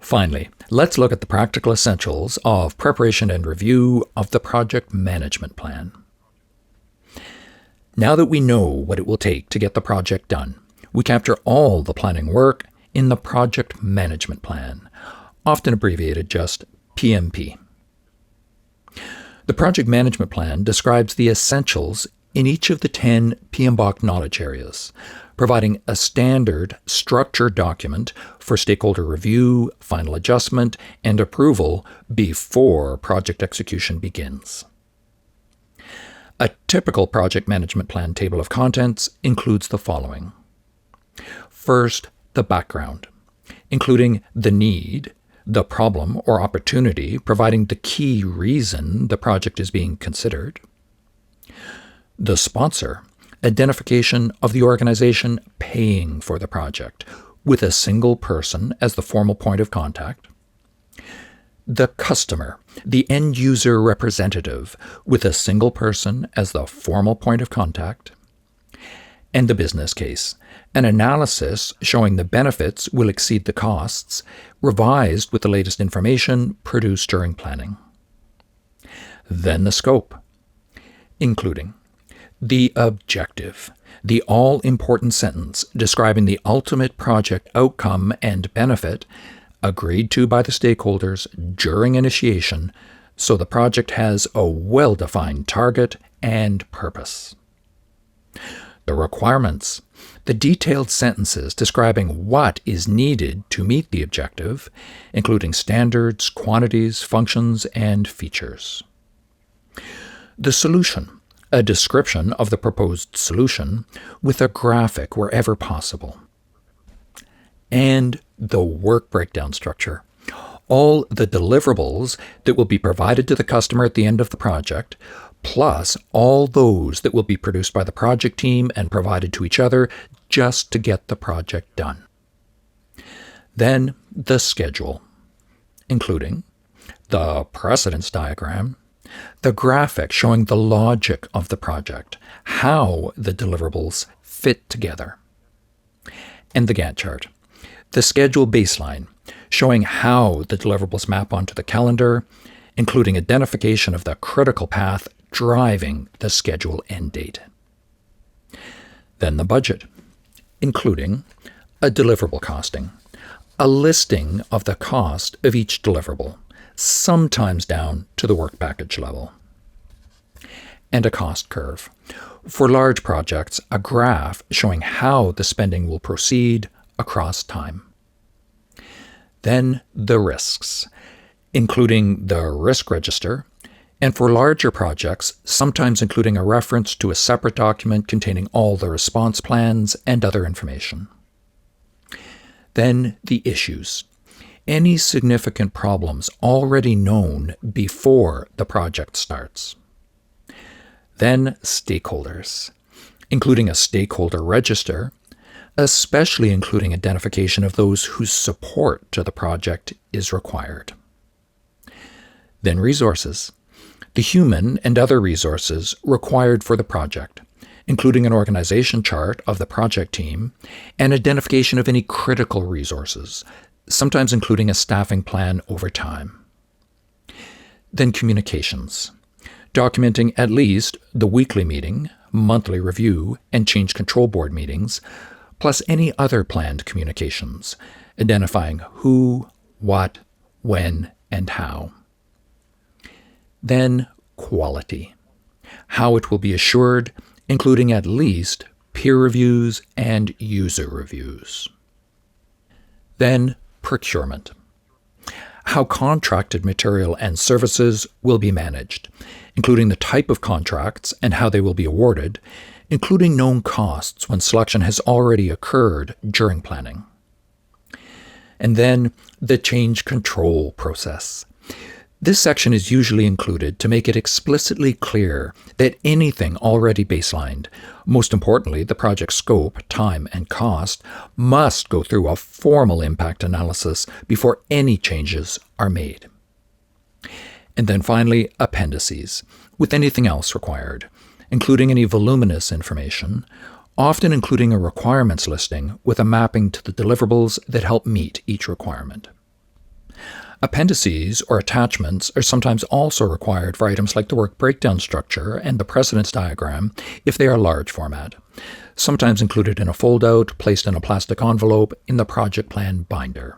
Finally, let's look at the practical essentials of preparation and review of the project management plan. Now that we know what it will take to get the project done, we capture all the planning work in the project management plan, often abbreviated just PMP. The project management plan describes the essentials in each of the 10 PMBOK knowledge areas, providing a standard, structured document for stakeholder review, final adjustment, and approval before project execution begins. A typical project management plan table of contents includes the following. First, the background, including the need, the problem or opportunity, providing the key reason the project is being considered. The sponsor, identification of the organization paying for the project, with a single person as the formal point of contact. The customer, the end user representative, with a single person as the formal point of contact. And the business case, an analysis showing the benefits will exceed the costs, revised with the latest information produced during planning. Then the scope, including the objective, the all-important sentence describing the ultimate project outcome and benefit agreed to by the stakeholders during initiation, so the project has a well-defined target and purpose. The requirements, the detailed sentences describing what is needed to meet the objective, including standards, quantities, functions, and features. The solution, a description of the proposed solution with a graphic wherever possible. And the work breakdown structure, all the deliverables that will be provided to the customer at the end of the project, plus all those that will be produced by the project team and provided to each other just to get the project done. Then the schedule, including the precedence diagram, the graphic showing the logic of the project, how the deliverables fit together, and the Gantt chart, the schedule baseline, showing how the deliverables map onto the calendar, including identification of the critical path driving the schedule end date. Then the budget, including a deliverable costing, a listing of the cost of each deliverable, sometimes down to the work package level, and a cost curve. For large projects, a graph showing how the spending will proceed across time. Then the risks, including the risk register, and for larger projects, sometimes including a reference to a separate document containing all the response plans and other information. Then the issues, any significant problems already known before the project starts. Then stakeholders, including a stakeholder register, especially including identification of those whose support to the project is required. Then resources, the human and other resources required for the project, including an organization chart of the project team and identification of any critical resources, sometimes including a staffing plan over time. Then communications, documenting at least the weekly meeting, monthly review, and change control board meetings, plus any other planned communications, identifying who, what, when, and how. Then quality, how it will be assured, including at least peer reviews and user reviews. Then procurement, how contracted material and services will be managed, including the type of contracts and how they will be awarded, including known costs when selection has already occurred during planning. And then the change control process. This section is usually included to make it explicitly clear that anything already baselined, most importantly the project scope, time, and cost, must go through a formal impact analysis before any changes are made. And then finally, appendices, with anything else required, including any voluminous information, often including a requirements listing with a mapping to the deliverables that help meet each requirement. Appendices, or attachments, are sometimes also required for items like the work breakdown structure and the precedence diagram if they are large format, sometimes included in a fold-out, placed in a plastic envelope in the project plan binder.